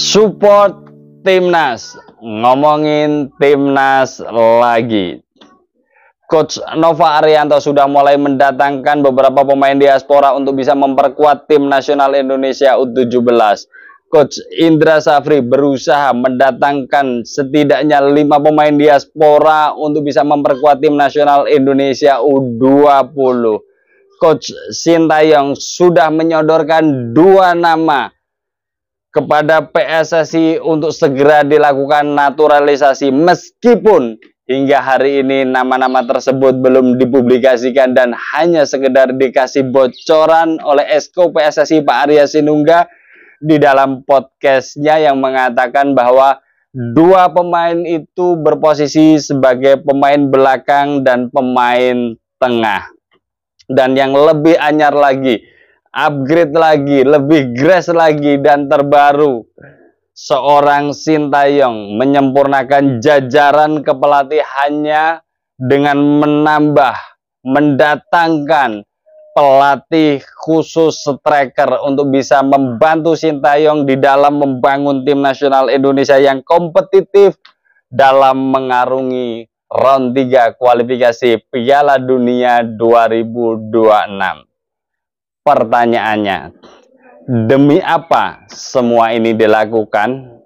Support Timnas, ngomongin Timnas lagi. Coach Nova Arianto sudah mulai mendatangkan beberapa pemain diaspora untuk bisa memperkuat tim nasional Indonesia U17. Coach Indra Safri berusaha mendatangkan setidaknya 5 pemain diaspora untuk bisa memperkuat tim nasional Indonesia U20. Coach Sintayong sudah menyodorkan 2 nama kepada PSSI untuk segera dilakukan naturalisasi, meskipun hingga hari ini nama-nama tersebut belum dipublikasikan dan hanya sekedar dikasih bocoran oleh Esko PSSI Pak Arya Sinungga di dalam podcastnya yang mengatakan bahwa 2 pemain itu berposisi sebagai pemain belakang dan pemain tengah. Dan yang lebih anyar lagi, upgrade lagi, lebih grace lagi dan terbaru, seorang Sintayong menyempurnakan jajaran kepelatihannya dengan mendatangkan pelatih khusus striker untuk bisa membantu Sintayong di dalam membangun tim nasional Indonesia yang kompetitif dalam mengarungi round 3 kualifikasi Piala Dunia 2026. Pertanyaannya, demi apa semua ini dilakukan?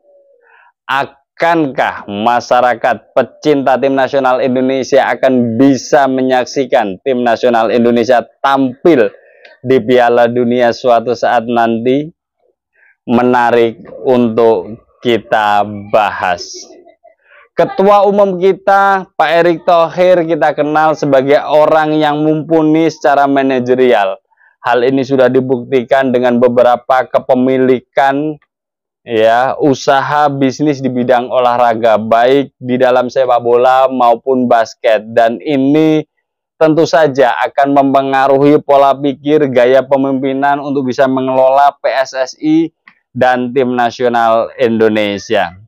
Akankah masyarakat pecinta tim nasional Indonesia akan bisa menyaksikan tim nasional Indonesia tampil di Piala Dunia suatu saat nanti? Menarik untuk kita bahas. Ketua umum kita, Pak Erick Thohir, kita kenal sebagai orang yang mumpuni secara manajerial. Hal ini sudah dibuktikan dengan beberapa kepemilikan usaha bisnis di bidang olahraga, baik di dalam sepak bola maupun basket. Dan ini tentu saja akan mempengaruhi pola pikir, gaya pemimpinan untuk bisa mengelola PSSI dan tim nasional Indonesia.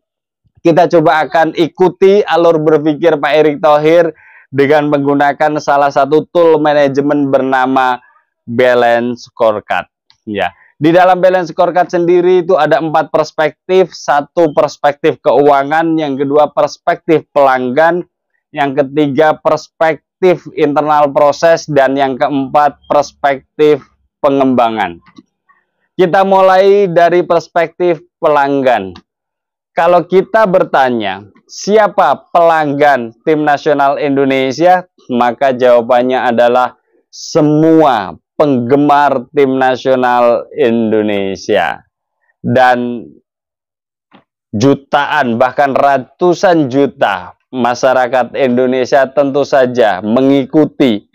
Kita coba akan ikuti alur berpikir Pak Erick Thohir dengan menggunakan salah satu tool manajemen bernama Balance Scorecard. Ya, di dalam Balance Scorecard sendiri itu ada 4 perspektif. 1 perspektif keuangan, yang kedua perspektif pelanggan, yang ketiga perspektif internal proses, dan yang keempat perspektif pengembangan. Kita mulai dari perspektif pelanggan. Kalau kita bertanya, siapa pelanggan tim nasional Indonesia? Maka jawabannya adalah semua penggemar tim nasional Indonesia. Dan jutaan, bahkan ratusan juta masyarakat Indonesia tentu saja mengikuti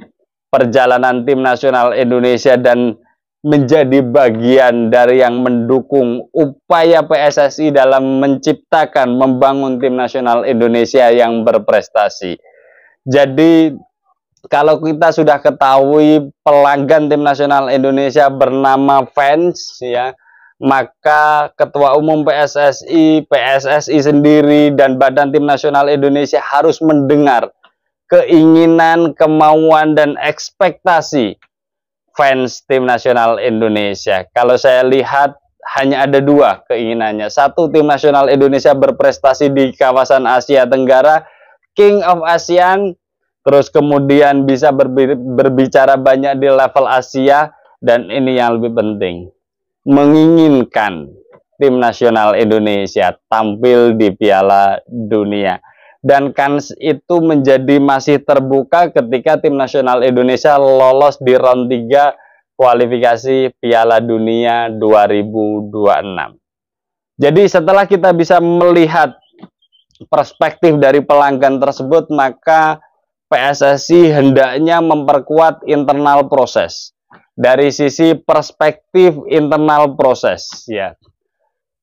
perjalanan tim nasional Indonesia dan menjadi bagian dari yang mendukung upaya PSSI dalam menciptakan, membangun tim nasional Indonesia yang berprestasi. Jadi kalau kita sudah ketahui pelanggan tim nasional Indonesia bernama fans, ya, maka Ketua Umum PSSI, PSSI sendiri, dan Badan Tim Nasional Indonesia harus mendengar keinginan, kemauan, dan ekspektasi fans tim nasional Indonesia. Kalau saya lihat hanya ada 2 keinginannya. 1, tim nasional Indonesia berprestasi di kawasan Asia Tenggara, King of ASEAN, terus kemudian bisa berbicara banyak di level Asia, dan ini yang lebih penting, menginginkan tim nasional Indonesia tampil di Piala Dunia. Dan kans itu menjadi masih terbuka ketika tim nasional Indonesia lolos di round 3 kualifikasi Piala Dunia 2026. Jadi setelah kita bisa melihat perspektif dari pelanggan tersebut, maka PSSI hendaknya memperkuat internal proses. Dari sisi perspektif internal proses, ya.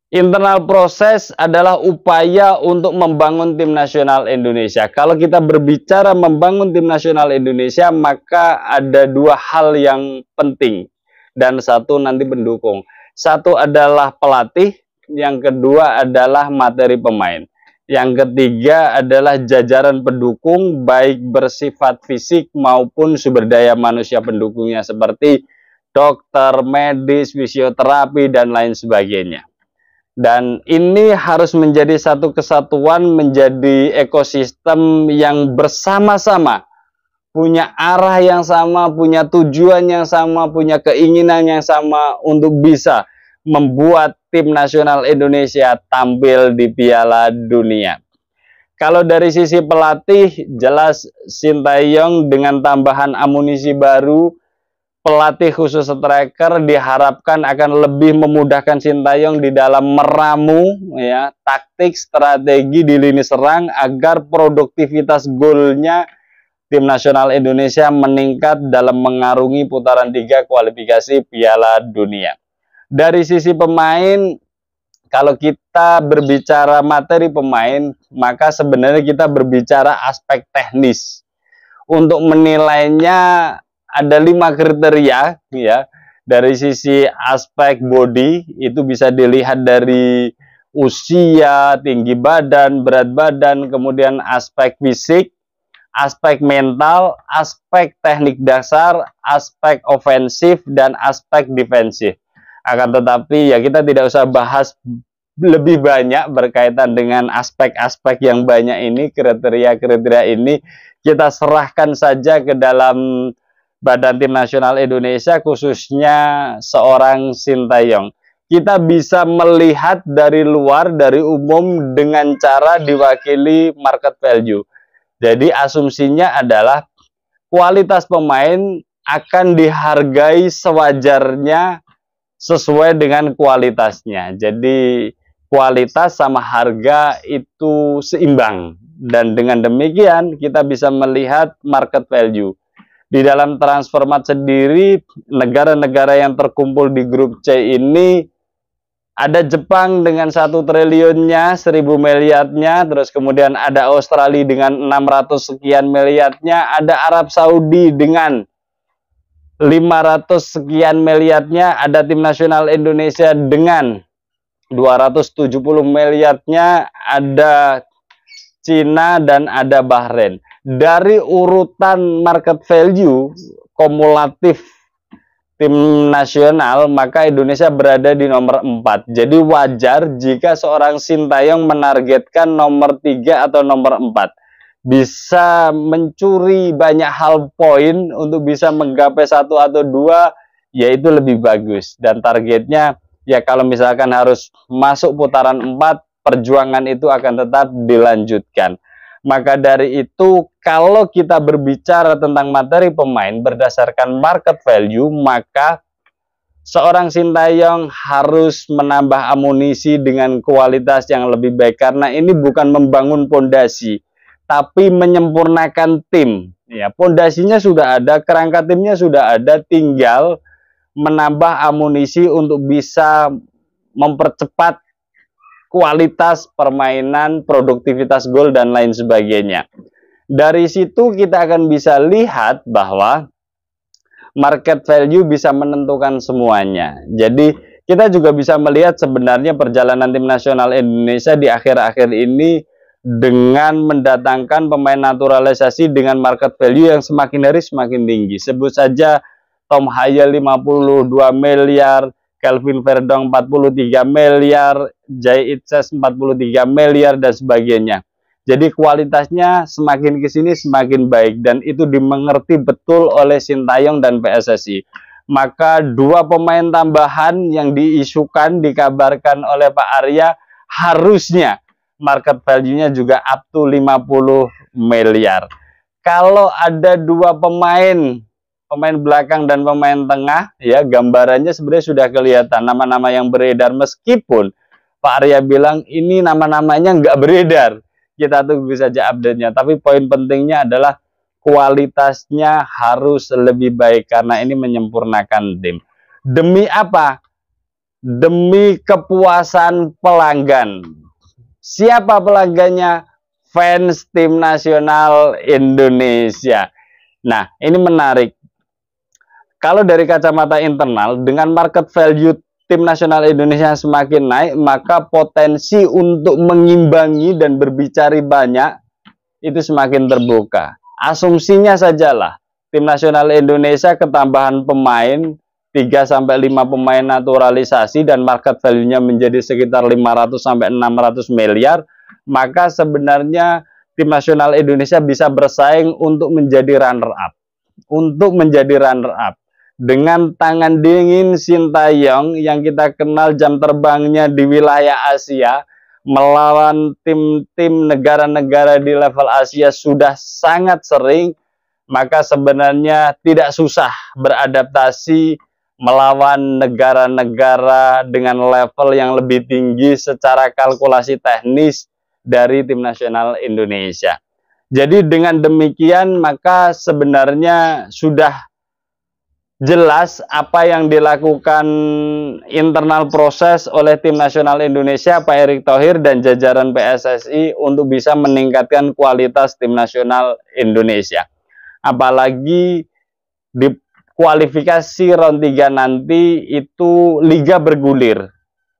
Internal proses adalah upaya untuk membangun tim nasional Indonesia. Kalau kita berbicara membangun tim nasional Indonesia, maka ada 2 hal yang penting dan 1 nanti pendukung. 1 adalah pelatih, yang kedua adalah materi pemain, yang ketiga adalah jajaran pendukung baik bersifat fisik maupun sumber daya manusia pendukungnya seperti dokter, medis, fisioterapi, dan lain sebagainya. Dan ini harus menjadi satu kesatuan, menjadi ekosistem yang bersama-sama, punya arah yang sama, punya tujuan yang sama, punya keinginan yang sama untuk bisa membuat tim nasional Indonesia tampil di Piala Dunia. Kalau dari sisi pelatih, jelas Sintayong dengan tambahan amunisi baru, pelatih khusus striker diharapkan akan lebih memudahkan Sintayong di dalam meramu ya taktik strategi di lini serang agar produktivitas golnya tim nasional Indonesia meningkat dalam mengarungi putaran 3 kualifikasi Piala Dunia. Dari sisi pemain, kalau kita berbicara materi pemain, maka sebenarnya kita berbicara aspek teknis. Untuk menilainya ada 5 kriteria ya. Dari sisi aspek body itu bisa dilihat dari usia, tinggi badan, berat badan, kemudian aspek fisik, aspek mental, aspek teknik dasar, aspek ofensif, dan aspek defensif. Akan tetapi ya kita tidak usah bahas lebih banyak berkaitan dengan aspek-aspek yang banyak ini, kriteria-kriteria ini kita serahkan saja ke dalam Badan Tim Nasional Indonesia, khususnya seorang Sintayong. Kita bisa melihat dari luar, dari umum dengan cara diwakili market value. Jadi asumsinya adalah kualitas pemain akan dihargai sewajarnya sesuai dengan kualitasnya. Jadi kualitas sama harga itu seimbang. Dan dengan demikian kita bisa melihat market value. Di dalam Transfermarkt sendiri, negara-negara yang terkumpul di grup C ini, ada Jepang dengan 1 triliunnya, 1.000 miliarnya, terus kemudian ada Australia dengan 600 sekian miliarnya, ada Arab Saudi dengan 500 sekian miliarnya, ada tim nasional Indonesia dengan 270 miliarnya, ada Cina dan ada Bahrain. Dari urutan market value kumulatif tim nasional, maka Indonesia berada di nomor 4. Jadi wajar jika seorang Sintayong menargetkan nomor 3 atau nomor 4. Bisa mencuri banyak hal poin untuk bisa menggapai 1 atau 2, yaitu lebih bagus. Dan targetnya, ya kalau misalkan harus masuk putaran 4, perjuangan itu akan tetap dilanjutkan. Maka dari itu, kalau kita berbicara tentang materi pemain berdasarkan market value, maka seorang Sintayong harus menambah amunisi dengan kualitas yang lebih baik. Karena ini bukan membangun pondasi, tapi menyempurnakan tim. Ya, pondasinya sudah ada, kerangka timnya sudah ada, tinggal menambah amunisi untuk bisa mempercepat kualitas permainan, produktivitas gol, dan lain sebagainya. Dari situ kita akan bisa lihat bahwa market value bisa menentukan semuanya. Jadi kita juga bisa melihat sebenarnya perjalanan tim nasional Indonesia di akhir-akhir ini dengan mendatangkan pemain naturalisasi dengan market value yang semakin hari semakin tinggi. Sebut saja Tom Hayel 52 miliar, Kelvin Verdong 43 miliar, Jay Itses 43 miliar, dan sebagainya. Jadi kualitasnya semakin ke sini semakin baik, dan itu dimengerti betul oleh Sintayong dan PSSI. Maka 2 pemain tambahan yang diisukan, dikabarkan oleh Pak Arya, harusnya market value-nya juga up to 50 miliar. Kalau ada 2 pemain belakang dan pemain tengah, ya gambarannya sebenarnya sudah kelihatan nama-nama yang beredar, meskipun Pak Arya bilang ini nama-namanya nggak beredar. Kita tunggu saja update-nya. Tapi poin pentingnya adalah kualitasnya harus lebih baik karena ini menyempurnakan tim. Demi apa? Demi kepuasan pelanggan. Siapa pelanggannya? Fans tim nasional Indonesia. Nah, ini menarik. Kalau dari kacamata internal, dengan market value tim nasional Indonesia semakin naik, maka potensi untuk mengimbangi dan berbicara banyak itu semakin terbuka. Asumsinya sajalah, tim nasional Indonesia ketambahan pemain 3 sampai 5 pemain naturalisasi dan market value-nya menjadi sekitar 500 sampai 600 miliar, maka sebenarnya tim nasional Indonesia bisa bersaing untuk menjadi runner up. Dengan tangan dingin Sintayong yang kita kenal jam terbangnya di wilayah Asia, melawan tim-tim negara-negara di level Asia sudah sangat sering, maka sebenarnya tidak susah beradaptasi melawan negara-negara dengan level yang lebih tinggi secara kalkulasi teknis dari tim nasional Indonesia. Jadi dengan demikian maka sebenarnya sudah jelas apa yang dilakukan internal proses oleh tim nasional Indonesia, Pak Erick Thohir dan jajaran PSSI untuk bisa meningkatkan kualitas tim nasional Indonesia. Apalagi di kualifikasi round 3 nanti itu liga bergulir.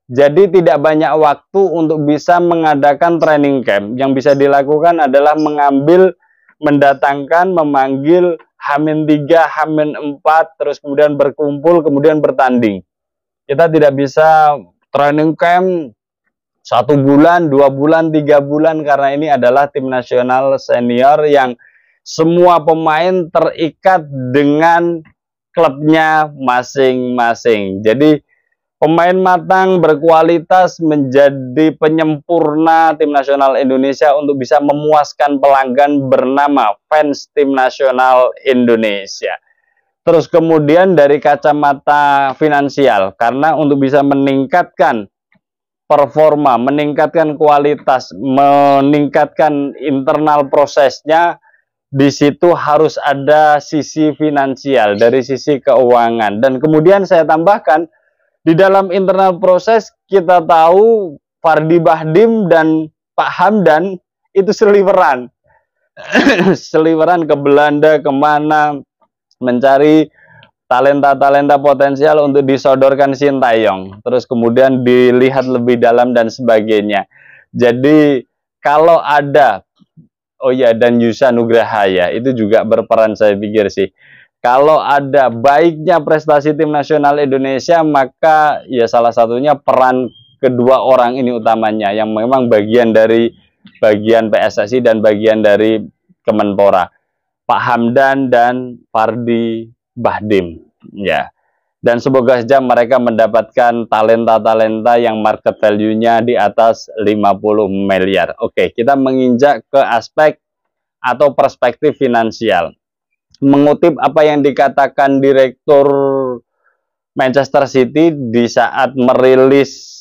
Jadi tidak banyak waktu untuk bisa mengadakan training camp. Yang bisa dilakukan adalah memanggil H-3, H-4, terus kemudian berkumpul, kemudian bertanding. Kita tidak bisa training camp 1 bulan, 2 bulan, 3 bulan, karena ini adalah tim nasional senior yang semua pemain terikat dengan klubnya masing-masing. Jadi pemain matang berkualitas menjadi penyempurna tim nasional Indonesia untuk bisa memuaskan pelanggan bernama fans tim nasional Indonesia. Terus kemudian dari kacamata finansial, karena untuk bisa meningkatkan performa, meningkatkan kualitas, meningkatkan internal prosesnya, di situ harus ada sisi finansial, dari sisi keuangan. Dan kemudian saya tambahkan, di dalam internal proses kita tahu Fardi Bahdim dan Pak Hamdan itu seliweran. Seliweran ke Belanda, kemana, mencari talenta-talenta potensial untuk disodorkan Sintayong. Terus kemudian dilihat lebih dalam dan sebagainya. Jadi kalau ada, oh ya, dan Yusa Nugraha ya, itu juga berperan saya pikir sih. Kalau ada baiknya prestasi tim nasional Indonesia, maka ya salah satunya peran kedua orang ini utamanya, yang memang bagian dari bagian PSSI dan bagian dari Kemenpora, Pak Hamdan dan Fardi Bahdim. Ya. Dan semoga saja mereka mendapatkan talenta-talenta yang market value-nya di atas 50 miliar. Oke, kita menginjak ke aspek atau perspektif finansial. Mengutip apa yang dikatakan Direktur Manchester City di saat merilis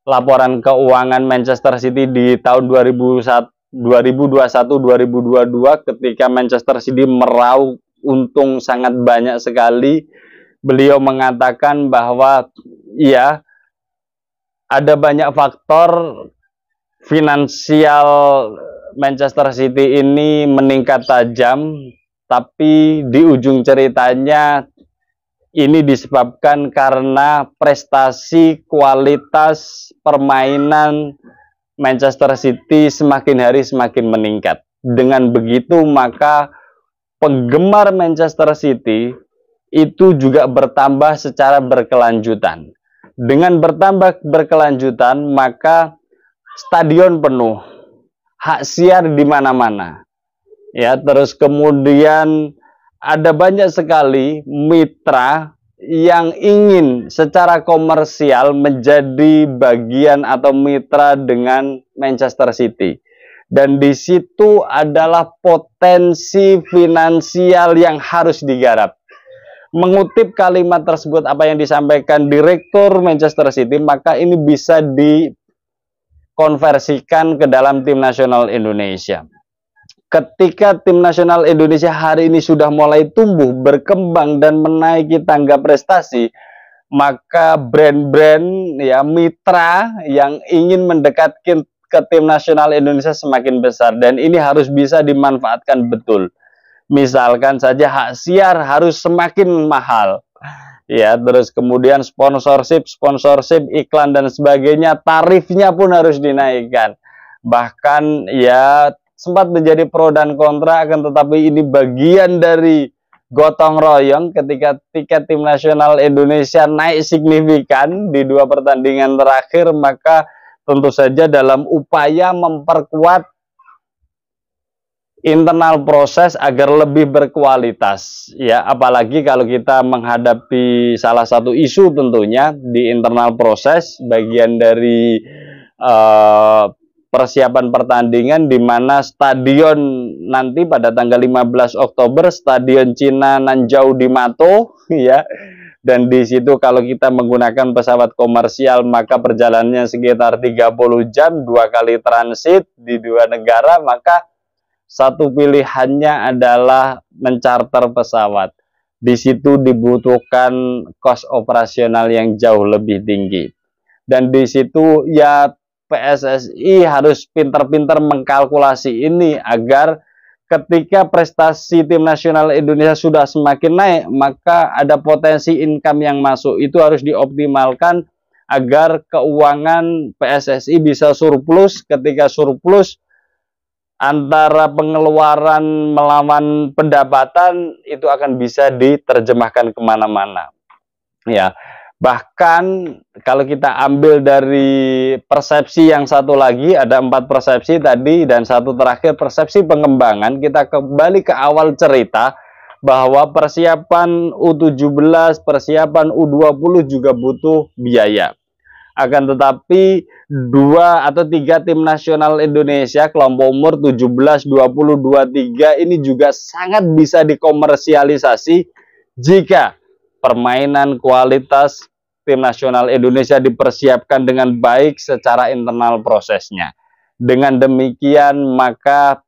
laporan keuangan Manchester City di tahun 2021-2022 ketika Manchester City meraup untung sangat banyak sekali. Beliau mengatakan bahwa ya ada banyak faktor finansial Manchester City ini meningkat tajam, tapi di ujung ceritanya ini disebabkan karena prestasi kualitas permainan Manchester City semakin hari semakin meningkat. Dengan begitu maka penggemar Manchester City itu juga bertambah secara berkelanjutan. Dengan bertambah berkelanjutan maka stadion penuh, hak siar di mana-mana. Ya, terus kemudian ada banyak sekali mitra yang ingin secara komersial menjadi bagian atau mitra dengan Manchester City. Dan di situ adalah potensi finansial yang harus digarap. Mengutip kalimat tersebut, apa yang disampaikan Direktur Manchester City, maka ini bisa dikonversikan ke dalam tim nasional Indonesia. Ketika tim nasional Indonesia hari ini sudah mulai tumbuh, berkembang, dan menaiki tangga prestasi, maka brand-brand ya mitra yang ingin mendekatkan ke tim nasional Indonesia semakin besar, dan ini harus bisa dimanfaatkan betul. Misalkan saja hak siar harus semakin mahal, ya, terus kemudian sponsorship, iklan dan sebagainya, tarifnya pun harus dinaikkan. Bahkan ya sempat menjadi pro dan kontra, akan tetapi ini bagian dari gotong royong ketika tiket tim nasional Indonesia naik signifikan di 2 pertandingan terakhir, maka tentu saja dalam upaya memperkuat internal proses agar lebih berkualitas, ya, apalagi kalau kita menghadapi salah satu isu tentunya di internal proses bagian dari persiapan pertandingan, di mana stadion nanti pada tanggal 15 Oktober Stadion Cina Nanjau di Mato, ya, dan di situ kalau kita menggunakan pesawat komersial maka perjalanannya sekitar 30 jam, 2 kali transit di 2 negara, maka satu pilihannya adalah mencarter pesawat. Di situ dibutuhkan kos operasional yang jauh lebih tinggi. Dan di situ ya PSSI harus pintar-pintar mengkalkulasi ini agar ketika prestasi tim nasional Indonesia sudah semakin naik, maka ada potensi income yang masuk. Itu harus dioptimalkan agar keuangan PSSI bisa surplus. Ketika surplus, antara pengeluaran melawan pendapatan itu akan bisa diterjemahkan kemana-mana, ya. Bahkan kalau kita ambil dari persepsi yang satu lagi, ada 4 persepsi tadi dan satu terakhir persepsi pengembangan, kita kembali ke awal cerita bahwa persiapan U17, persiapan U20 juga butuh biaya. Akan tetapi 2 atau 3 tim nasional Indonesia kelompok umur 17, 20, 23 ini juga sangat bisa dikomersialisasi jika permainan kualitas tim nasional Indonesia dipersiapkan dengan baik secara internal prosesnya. Dengan demikian maka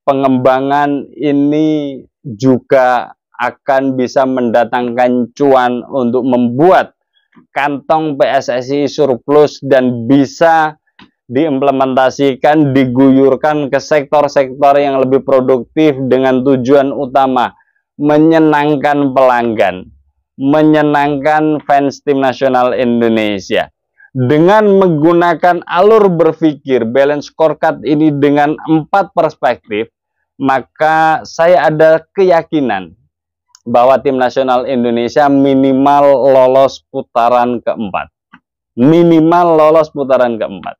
pengembangan ini juga akan bisa mendatangkan cuan untuk membuat kantong PSSI surplus dan bisa diimplementasikan, diguyurkan ke sektor-sektor yang lebih produktif dengan tujuan utama menyenangkan pelanggan, menyenangkan fans tim nasional Indonesia. Dengan menggunakan alur berpikir balance scorecard ini dengan 4 perspektif, maka saya ada keyakinan bahwa tim nasional Indonesia minimal lolos putaran keempat. Minimal lolos putaran keempat.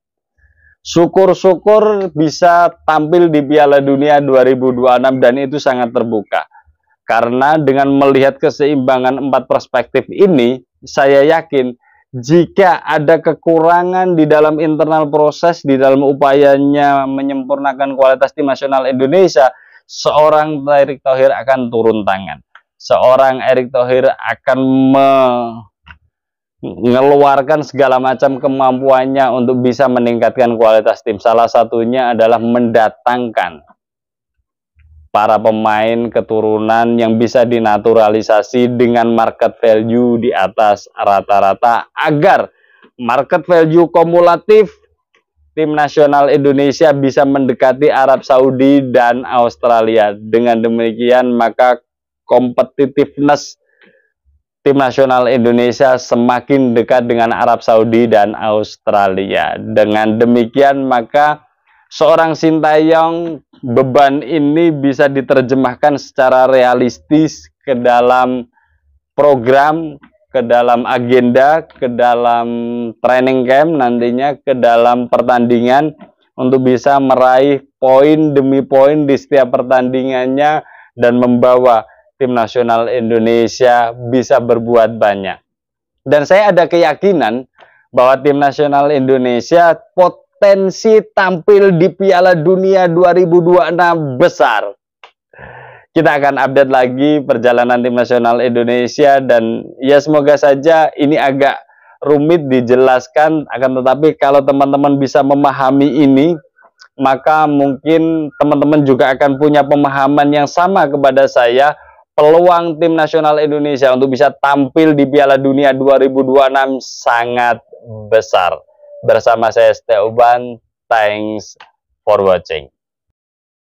Syukur-syukur bisa tampil di Piala Dunia 2026 dan itu sangat terbuka. Karena dengan melihat keseimbangan 4 perspektif ini, saya yakin jika ada kekurangan di dalam internal proses, di dalam upayanya menyempurnakan kualitas tim nasional Indonesia, seorang Erick Thohir akan turun tangan. Seorang Erick Thohir akan mengeluarkan segala macam kemampuannya untuk bisa meningkatkan kualitas tim. Salah satunya adalah mendatangkan para pemain keturunan yang bisa dinaturalisasi dengan market value di atas rata-rata agar market value kumulatif tim nasional Indonesia bisa mendekati Arab Saudi dan Australia. Dengan demikian maka competitiveness tim nasional Indonesia semakin dekat dengan Arab Saudi dan Australia. Dengan demikian maka seorang Sintayong, beban ini bisa diterjemahkan secara realistis ke dalam program, ke dalam agenda, ke dalam training camp nantinya, ke dalam pertandingan untuk bisa meraih poin demi poin di setiap pertandingannya dan membawa tim nasional Indonesia bisa berbuat banyak. Dan saya ada keyakinan bahwa tim nasional Indonesia potensi tampil di Piala Dunia 2026 besar. Kita akan update lagi perjalanan tim nasional Indonesia dan ya semoga saja ini agak rumit dijelaskan, akan tetapi kalau teman-teman bisa memahami ini, maka mungkin teman-teman juga akan punya pemahaman yang sama kepada saya. Peluang tim nasional Indonesia untuk bisa tampil di Piala Dunia 2026 sangat besar. Bersama saya Setia Uban, thanks for watching.